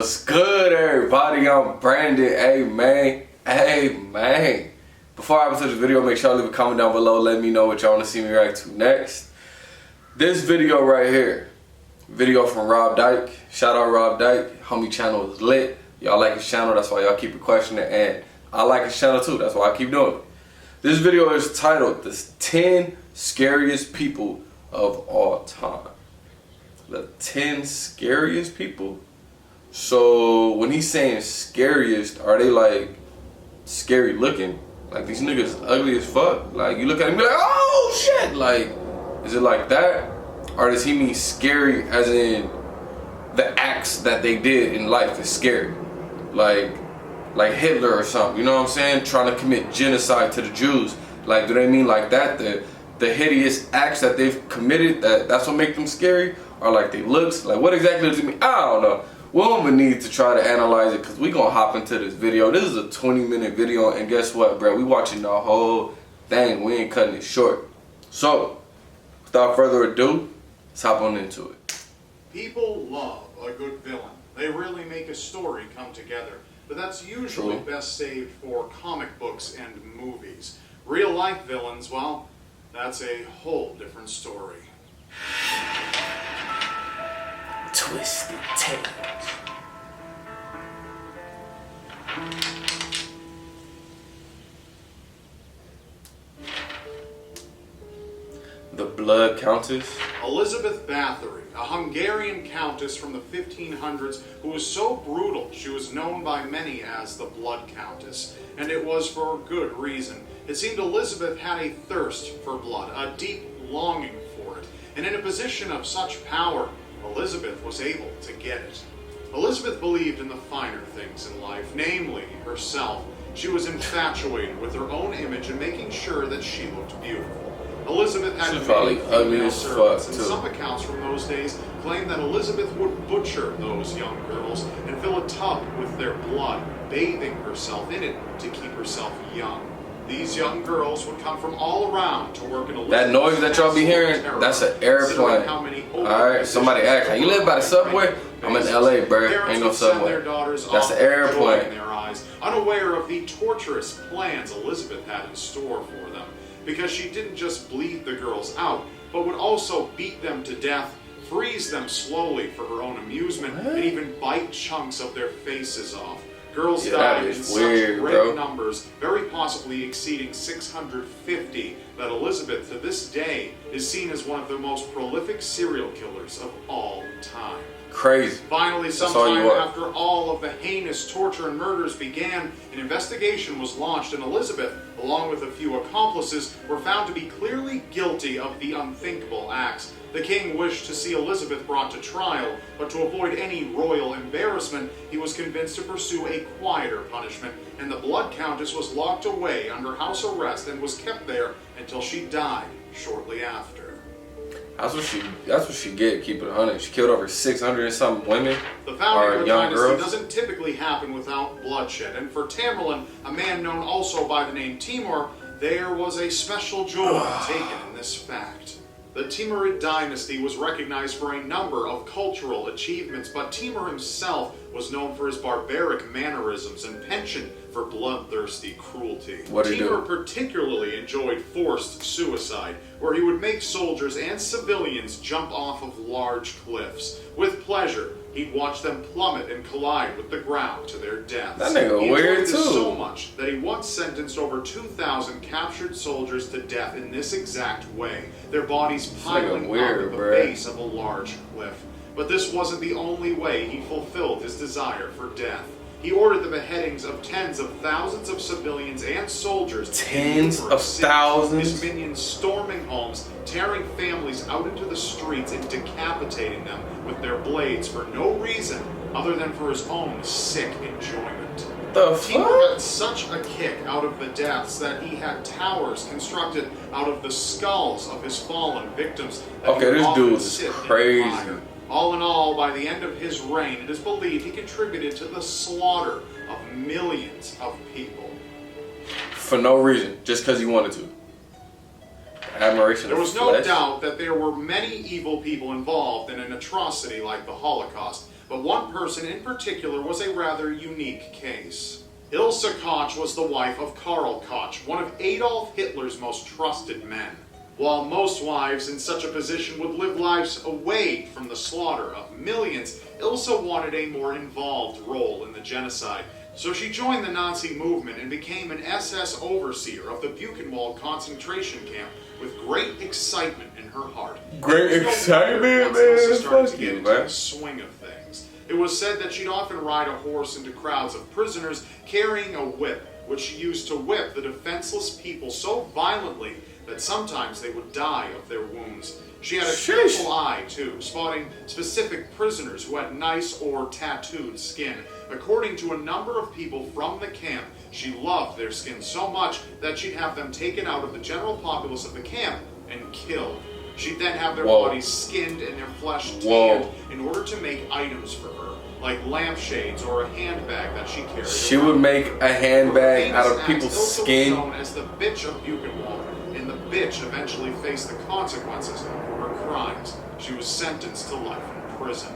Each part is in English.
What's good, everybody? I'm Brandon. Hey man. Before I hop into this video, make sure y'all leave a comment down below. Let me know what y'all want to see me react to next. This video right here, video from Rob Dyke. Shout out Rob Dyke. Homie channel is lit. Y'all like his channel, that's why y'all keep requesting it, and I like his channel too. That's why I keep doing it. This video is titled "The 10 Scariest People of All Time." The 10 scariest people. So when he's saying scariest, are they like scary looking? Like these niggas ugly as fuck? Like you look at him and be like, oh shit! Like, is it like that? Or does he mean scary as in the acts that they did in life is scary? Like Hitler or something, you know what I'm saying? Trying to commit genocide to the Jews. Like, do they mean like that? The hideous acts that they've committed, that's what make them scary? Or like they looks? Like what exactly does it mean? I don't know. We don't even need to try to analyze it because we gonna hop into this video. This is a 20-minute video, and guess what, bro? We watching the whole thing. We ain't cutting it short. So, without further ado, let's hop on into it. People love a good villain. They really make a story come together. But that's usually best saved for comic books and movies. Real life villains, well, that's a whole different story. Twisted Tales. The Blood Countess. Elizabeth Bathory, a Hungarian countess from the 1500s who was so brutal she was known by many as the Blood Countess. And it was for good reason. It seemed Elizabeth had a thirst for blood, a deep longing for it. And in a position of such power, Elizabeth was able to get it. Elizabeth believed in the finer things in life, namely herself. She was infatuated with her own image and making sure that she looked beautiful. Elizabeth had many female servants, and some accounts from those days claim that Elizabeth would butcher those young girls and fill a tub with their blood, bathing herself in it to keep herself young. These young girls would come from all around to work in Elizabeth's. That noise that y'all be hearing, that's an airplane. Alright, somebody asked, you live by the subway? I'm in LA, bro. Ain't no subway. That's the airplane. Their eyes, unaware of the torturous plans Elizabeth had in store for them. Because she didn't just bleed the girls out, but would also beat them to death, freeze them slowly for her own amusement, and even bite chunks of their faces off. Girls died in such great numbers, very possibly exceeding 650, that Elizabeth to this day is seen as one of the most prolific serial killers of all time. Crazy. Finally, sometime after all of the heinous torture and murders began, an investigation was launched, and Elizabeth, along with a few accomplices, were found to be clearly guilty of the unthinkable acts. The king wished to see Elizabeth brought to trial, but to avoid any royal embarrassment, he was convinced to pursue a quieter punishment, and the Blood Countess was locked away under house arrest and was kept there until she died shortly after. That's what she get, keep it 100. She killed over 600 and something women. The founding of the dynasty doesn't typically happen without bloodshed, and for Tamerlan, a man known also by the name Timur, there was a special joy taken in this fact. The Timurid dynasty was recognized for a number of cultural achievements, but Timur himself was known for his barbaric mannerisms and penchant for bloodthirsty cruelty. Timur particularly enjoyed forced suicide, where he would make soldiers and civilians jump off of large cliffs. With pleasure, he'd watch them plummet and collide with the ground to their deaths. That nigga weird too. So much that he once sentenced over 2,000 captured soldiers to death in this exact way, their bodies piling up at the base of a large cliff. But this wasn't the only way he fulfilled his desire for death. He ordered the beheadings of tens of thousands of civilians and soldiers. Tens of thousands? His minions storming homes, tearing families out into the streets and decapitating them with their blades for no reason other than for his own sick enjoyment. Timur got such a kick out of the deaths that he had towers constructed out of the skulls of his fallen victims. This dude is crazy. All in all, by the end of his reign, it is believed he contributed to the slaughter of millions of people. For no reason, just because he wanted to. Admiration. There was no doubt that there were many evil people involved in an atrocity like the Holocaust, but one person in particular was a rather unique case. Ilse Koch was the wife of Karl Koch, one of Adolf Hitler's most trusted men. While most wives in such a position would live lives away from the slaughter of millions, Ilse wanted a more involved role in the genocide. So she joined the Nazi movement and became an SS overseer of the Buchenwald concentration camp with great excitement in her heart. Great excitement, man. Started to get into the swing of things. It was said that she'd often ride a horse into crowds of prisoners carrying a whip, which she used to whip the defenseless people so violently that sometimes they would die of their wounds. She had a careful eye, too, spotting specific prisoners who had nice or tattooed skin. According to a number of people from the camp, she loved their skin so much that she'd have them taken out of the general populace of the camp and killed. She'd then have their bodies skinned and their flesh tanned in order to make items for her, like lampshades or a handbag that she carried. She would make a handbag out of people's skin. Known as the Bitch of Buchenwald, and the bitch eventually faced the consequences for her crimes. She was sentenced to life in prison.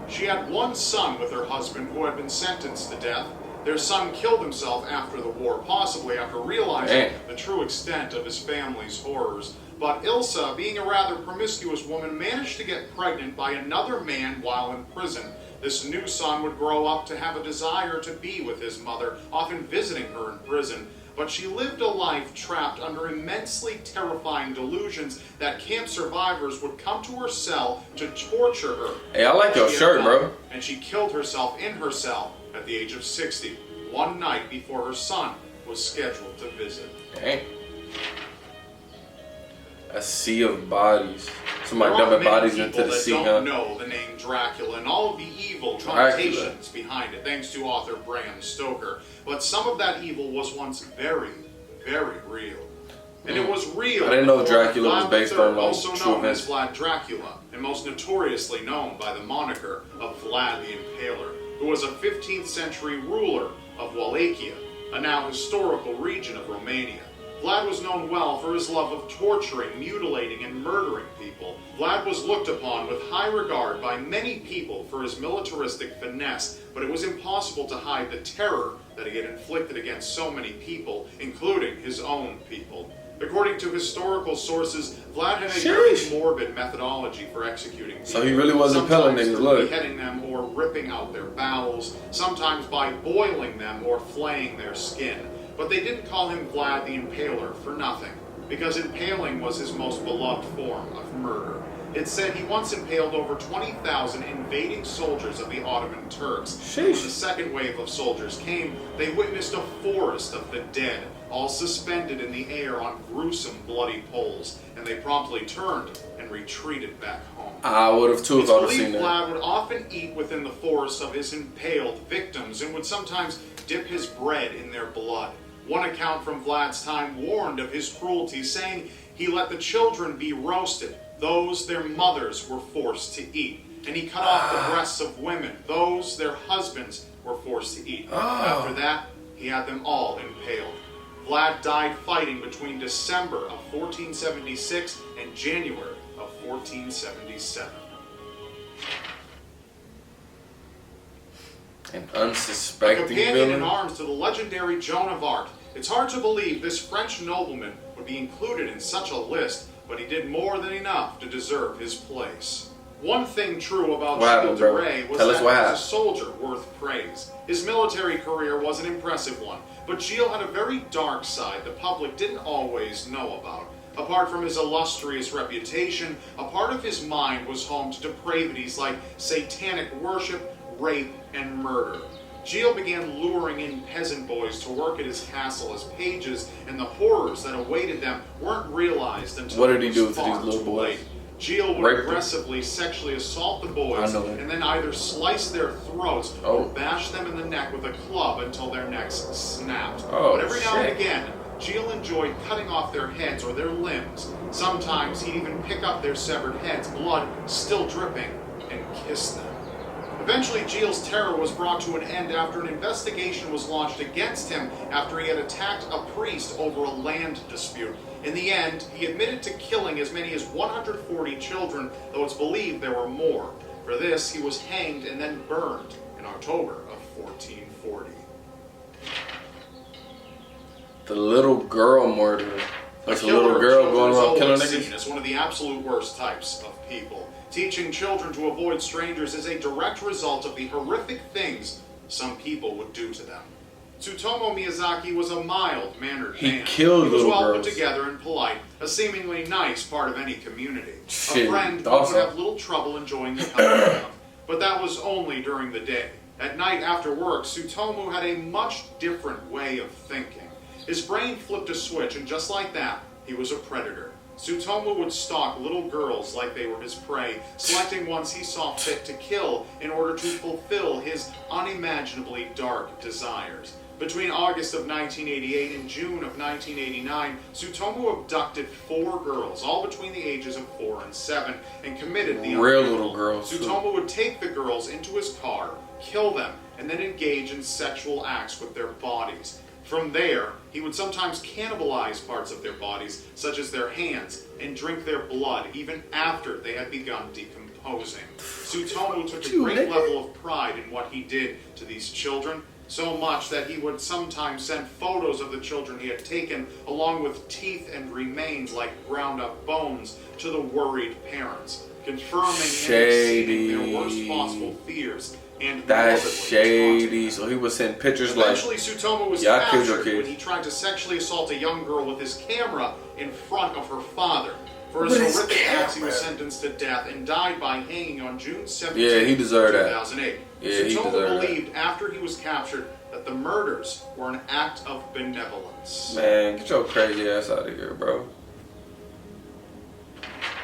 She had one son with her husband who had been sentenced to death. Their son killed himself after the war, possibly after realizing the true extent of his family's horrors. But Ilse, being a rather promiscuous woman, managed to get pregnant by another man while in prison. This new son would grow up to have a desire to be with his mother, often visiting her in prison. But she lived a life trapped under immensely terrifying delusions that camp survivors would come to her cell to torture her. Hey, I like your shirt, bro. And she killed herself in her cell at the age of 60, one night before her son was scheduled to visit. Dang. A sea of bodies. Somebody dumping bodies into the sea, huh? There are many people that don't know the name Dracula and all of the evil connotations behind it, thanks to author Bram Stoker. But some of that evil was once very, very real. And it was real. I didn't know Dracula was based on also true known events. as Vlad Dracula, and most notoriously known by the moniker of Vlad the Impaler, who was a 15th century ruler of Wallachia, a now historical region of Romania. Vlad was known well for his love of torturing, mutilating, and murdering people. Vlad was looked upon with high regard by many people for his militaristic finesse, but it was impossible to hide the terror that he had inflicted against so many people, including his own people. According to historical sources, Vlad had a very morbid methodology for executing people. So he really wasn't killing niggas, look. Beheading them or ripping out their bowels, sometimes by boiling them or flaying their skin. But they didn't call him Vlad the Impaler for nothing, because impaling was his most beloved form of murder. It's said he once impaled over 20,000 invading soldiers of the Ottoman Turks. When the second wave of soldiers came, they witnessed a forest of the dead, all suspended in the air on gruesome bloody poles, and they promptly turned and retreated back home. I would have too if I would have seen that. Vlad would often eat within the forest of his impaled victims and would sometimes dip his bread in their blood. One account from Vlad's time warned of his cruelty, saying he let the children be roasted, those their mothers were forced to eat. And he cut off the breasts of women, those their husbands were forced to eat. After that, he had them all impaled. Vlad died fighting between December of 1476 and January of 1477. An unsuspecting A companion villain. in arms to the legendary Joan of Arc. It's hard to believe this French nobleman would be included in such a list, but he did more than enough to deserve his place. One thing true about Gilles de Rais was that he was a soldier worth praise. His military career was an impressive one, but Gilles had a very dark side the public didn't always know about. Apart from his illustrious reputation, a part of his mind was home to depravities like satanic worship, rape, and murder. Gilles began luring in peasant boys to work at his castle as pages, and the horrors that awaited them weren't realized until what did he do to these little boys? Gilles would aggressively sexually assault the boys and then either slice their throats or bash them in the neck with a club until their necks snapped. But every now and again, Gilles enjoyed cutting off their heads or their limbs. Sometimes he'd even pick up their severed heads, blood still dripping, and kiss them. Eventually, Gilles' terror was brought to an end after an investigation was launched against him after he had attacked a priest over a land dispute. In the end, he admitted to killing as many as 140 children, though it's believed there were more. For this, he was hanged and then burned in October of 1440. The little girl murder. That's a killer little of girl children going is around killing always seen niggas. as one of the absolute worst types of people. Teaching children to avoid strangers is a direct result of the horrific things some people would do to them. Tsutomu Miyazaki was a mild-mannered man. He killed He was little well girls. put together and polite, a seemingly nice part of any community. Shit, A friend who awesome. would have little trouble enjoying the company of. But that was only during the day. At night after work, Tsutomu had a much different way of thinking. His brain flipped a switch, and just like that, he was a predator. Tsutomu would stalk little girls like they were his prey, selecting ones he saw fit to kill in order to fulfill his unimaginably dark desires. Between August of 1988 and June of 1989, Tsutomu abducted 4 girls, all between the ages of 4 and 7, and committed the Real unthinkable. little girls, too. Tsutomu would take the girls into his car, kill them, and then engage in sexual acts with their bodies. From there, he would sometimes cannibalize parts of their bodies, such as their hands, and drink their blood even after they had begun decomposing. Tsutomu took a great level of pride in what he did to these children, so much that he would sometimes send photos of the children he had taken, along with teeth and remains like ground up bones, to the worried parents, confirming and exceeding their worst possible fears. And That's morbidly shady. taunting them. So he would send pictures like, Eventually, Tsutomu was "Yeah, I killed your captured kid." when he tried to sexually assault a young girl with his camera in front of her father. For his With his horrific acts, he was camera? sentenced to death and died by hanging on June 17, Yeah, he deserved that. 2008. Yeah, he Tsutomu deserved that. believed after he was captured that the murders were an act of benevolence. man, get your crazy ass out of here, bro.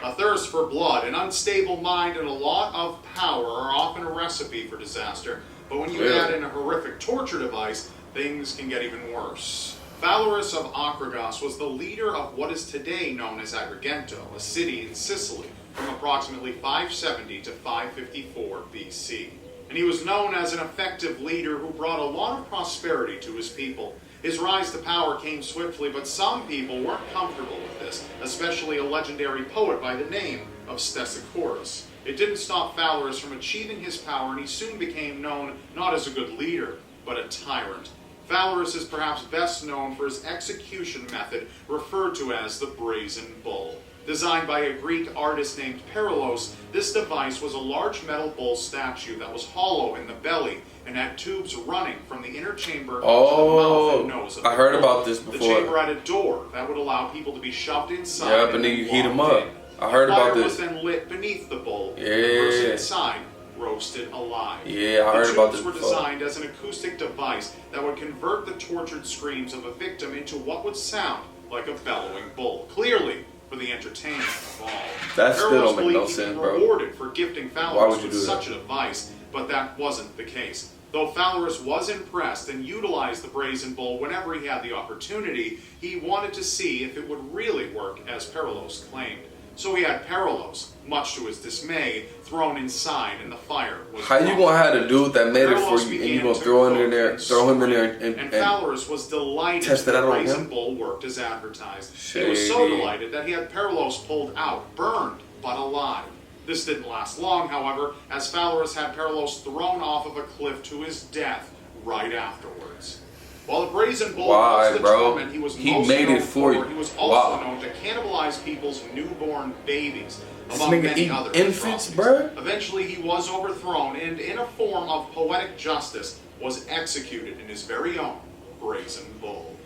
A thirst for blood, an unstable mind, and a lot of power are often a recipe for disaster. But when you Really? add in a horrific torture device, things can get even worse. Valorous of Acragas was the leader of what is today known as Agrigento, a city in Sicily, from approximately 570 to 554 BC. And he was known as an effective leader who brought a lot of prosperity to his people. His rise to power came swiftly, but some people weren't comfortable with this, especially a legendary poet by the name of Stesichorus. It didn't stop Valorous from achieving his power, and he soon became known not as a good leader, but a tyrant. Valorous is perhaps best known for his execution method, referred to as the Brazen Bull. Designed by a Greek artist named Perilos, this device was a large metal bull statue that was hollow in the belly and had tubes running from the inner chamber to the mouth and nose of the I heard bull. about this The before. chamber had a door that would allow people to be shoved inside. Yep, and then you heat 'em walked up. in. I heard Fire about was this. then lit beneath the bull. Yeah. The person inside roasted alive. Yeah, I heard about this The tubes were before. designed as an acoustic device that would convert the tortured screams of a victim into what would sound like a bellowing bull. Clearly, for the entertainment of all. That still Perilos don't make no believed he'd sense, be bro. rewarded for gifting Why Valorous would you with do that? such a device, but that wasn't the case. Though Valorous was impressed and utilized the Brazen Bull whenever he had the opportunity, he wanted to see if it would really work as Perilos claimed. So he had Perilos, much to his dismay, thrown inside, and the fire was How you blown. gonna have a dude that made it for Perilos you, and began you gonna to throw him in cook there, and throw him in there, scream, and Valorous was delighted test that it the out on Brazen him? Bull worked as advertised. He was so Shady. delighted that he had Perilos pulled out, burned, but alive. This didn't last long, however, as Valorous had Perilos thrown off of a cliff to his death right afterwards. While the Brazen Bull Why, was the bro? torment he was He most made known it for you. he was also Wow. known to cannibalize people's newborn babies, This among nigga many eating other infants, atrocities. bruh? Eventually, he was overthrown and, in a form of poetic justice, was executed in his very own Brazen Bull.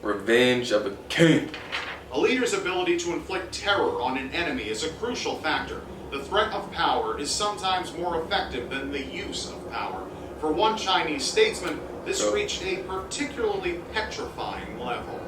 Revenge of a king. A leader's ability to inflict terror on an enemy is a crucial factor. The threat of power is sometimes more effective than the use of power. For one Chinese statesman, this reached a particularly petrifying level.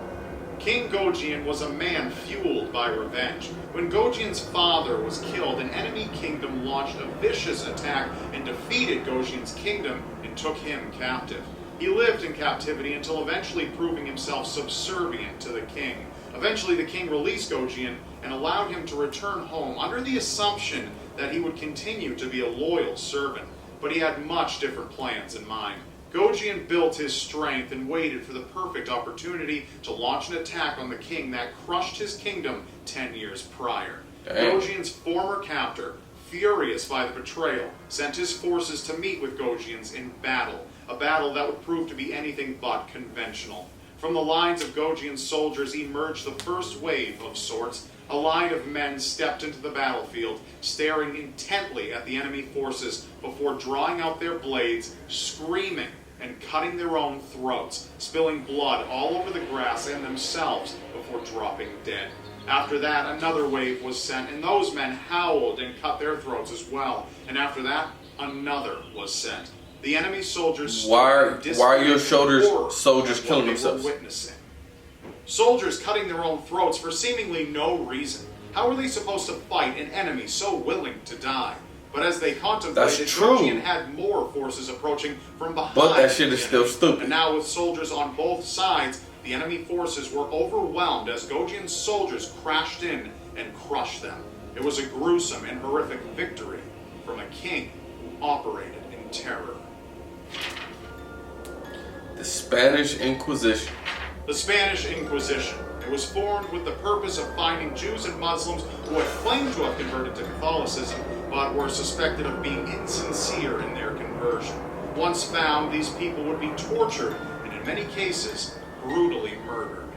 King Gojian was a man fueled by revenge. When Gojian's father was killed, an enemy kingdom launched a vicious attack and defeated Gojian's kingdom and took him captive. He lived in captivity until eventually proving himself subservient to the king. Eventually, the king released Gojian and allowed him to return home under the assumption that he would continue to be a loyal servant. But he had much different plans in mind. Gojian built his strength and waited for the perfect opportunity to launch an attack on the king that crushed his kingdom 10 years prior. Gogion's former captor, furious by the betrayal, sent his forces to meet with Gogion's in battle, a battle that would prove to be anything but conventional. From the lines of Gogion's soldiers emerged the first wave of sorts. A line of men stepped into the battlefield, staring intently at the enemy forces before drawing out their blades, screaming and cutting their own throats, spilling blood all over the grass and themselves before dropping dead. After that, another wave was sent, and those men howled and cut their throats as well. And after that, another was sent. The enemy soldiers Why are your soldiers killing themselves? Witnessing. Soldiers cutting their own throats for seemingly no reason. How are they supposed to fight an enemy so willing to die? But as they contemplated, Gogion had more forces approaching from behind. But that shit is still stupid. And now with soldiers on both sides, the enemy forces were overwhelmed as Gogion's soldiers crashed in and crushed them. It was a gruesome and horrific victory from a king who operated in terror. The Spanish Inquisition. The Spanish Inquisition. It was formed with the purpose of finding Jews and Muslims who had claimed to have converted to Catholicism, but were suspected of being insincere in their conversion. Once found, these people would be tortured, and in many cases, brutally murdered.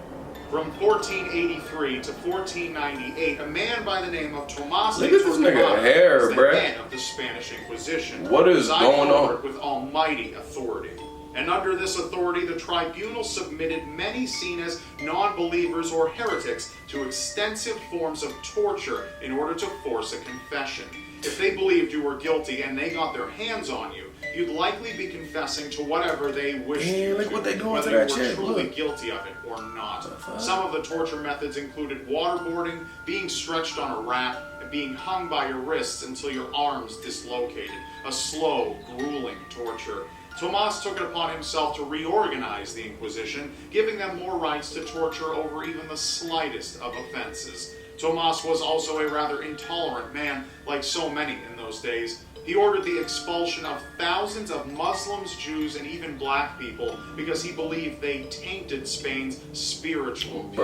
From 1483 to 1498, a man by the name of Tomás Look at this nigga hair, was the head of the Spanish Inquisition. What is going on? With almighty authority. And under this authority, the tribunal submitted many seen as non-believers or heretics to extensive forms of torture in order to force a confession. If they believed you were guilty and they got their hands on you, you'd likely be confessing to whatever they wished you look to, what they doing whether to that you were chick. truly Look. guilty of it or not. Some of the torture methods included waterboarding, being stretched on a rack, and being hung by your wrists until your arms dislocated. A slow, grueling torture. Tomás took it upon himself to reorganize the Inquisition, giving them more rights to torture over even the slightest of offenses. Tomás was also a rather intolerant man, like so many in those days. He ordered the expulsion of thousands of Muslims, Jews, and even black people because he believed they tainted Spain's spiritual view.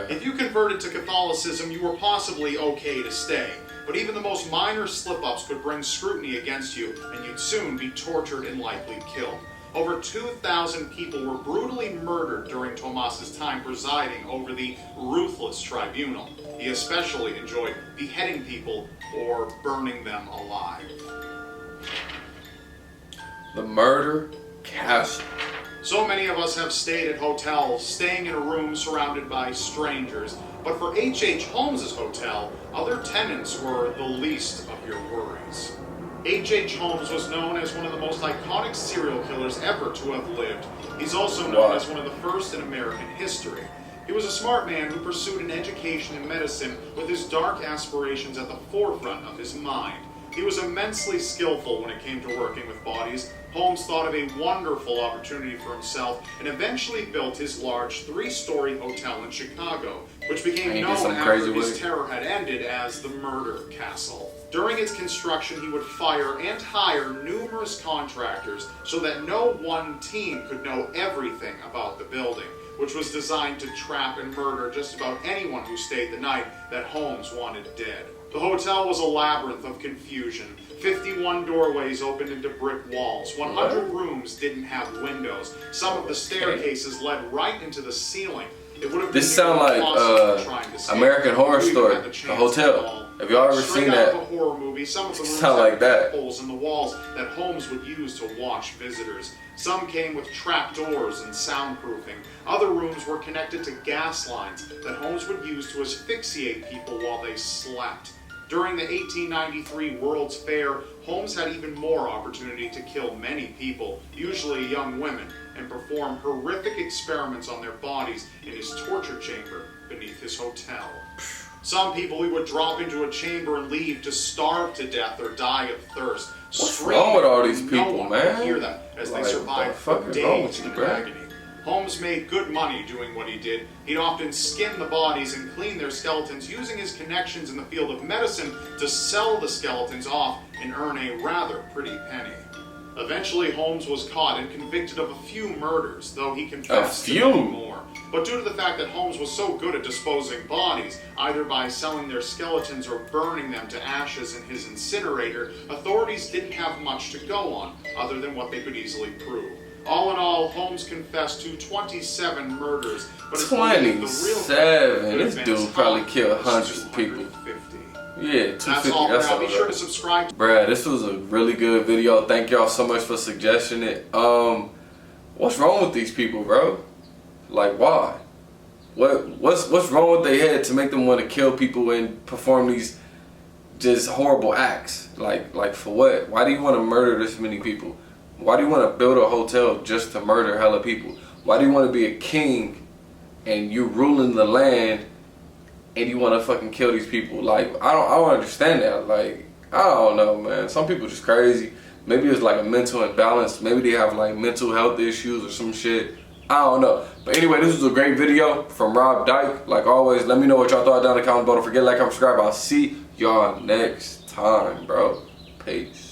If you converted to Catholicism, you were possibly okay to stay. But even the most minor slip-ups could bring scrutiny against you, and you'd soon be tortured and likely killed. Over 2,000 people were brutally murdered during Tomás's time presiding over the ruthless tribunal. He especially enjoyed beheading people or burning them alive. The Murder Castle. So many of us have stayed at hotels, staying in a room surrounded by strangers. But for H.H. Holmes's hotel, other tenants were the least of your worries. H.H. Holmes was known as one of the most iconic serial killers ever to have lived. He's also known as one of the first in American history. He was a smart man who pursued an education in medicine with his dark aspirations at the forefront of his mind. He was immensely skillful when it came to working with bodies. Holmes thought of a wonderful opportunity for himself and eventually built his large 3-story hotel in Chicago, which became known after his terror had ended as the Murder Castle. During its construction, he would fire and hire numerous contractors so that no one team could know everything about the building, which was designed to trap and murder just about anyone who stayed the night that Holmes wanted dead. The hotel was a labyrinth of confusion. 51 doorways opened into brick walls. 100 rooms didn't have windows. Some of the staircases led right into the ceiling. It would have this sound like American Horror Story, the hotel. Have y'all ever seen that? Out of a horror movie, some of the rooms sound like that. Holes in the walls that Holmes would use to watch visitors. Some came with trapdoors and soundproofing. Other rooms were connected to gas lines that Holmes would use to asphyxiate people while they slept. During the 1893 World's Fair, Holmes had even more opportunity to kill many people, usually young women, and perform horrific experiments on their bodies in his torture chamber beneath his hotel. Some people he would drop into a chamber and leave to starve to death or die of thirst. What's wrong with all these people, no one man? Could hear them as they survived for days in agony. Holmes made good money doing what he did. He'd often skin the bodies and clean their skeletons, using his connections in the field of medicine to sell the skeletons off and earn a rather pretty penny. Eventually, Holmes was caught and convicted of a few murders, though he confessed to many more. But due to the fact that Holmes was so good at disposing bodies, either by selling their skeletons or burning them to ashes in his incinerator, authorities didn't have much to go on, other than what they could easily prove. All in all, Holmes confessed to 27 murders, but it's believed the real 27? This dude probably killed hundreds of people. 250. Yeah, 250. That's all, That's all. Be sure to subscribe. Bruh, this was a really good video. Thank y'all so much for suggesting it. What's wrong with these people, bro? Like, why? What's wrong with their head to make them want to kill people and perform these just horrible acts? Like for what? Why do you want to murder this many people? Why do you want to build a hotel just to murder hella people? Why do you want to be a king and you're ruling the land and you want to fucking kill these people? Like, I don't understand that. Like, I don't know, man. Some people just crazy. Maybe it's like a mental imbalance. Maybe they have like mental health issues or some shit. I don't know. But anyway, this was a great video from Rob Dyke. Like always, let me know what y'all thought down in the comments below. Don't forget to like, comment, subscribe. I'll see y'all next time, bro. Peace.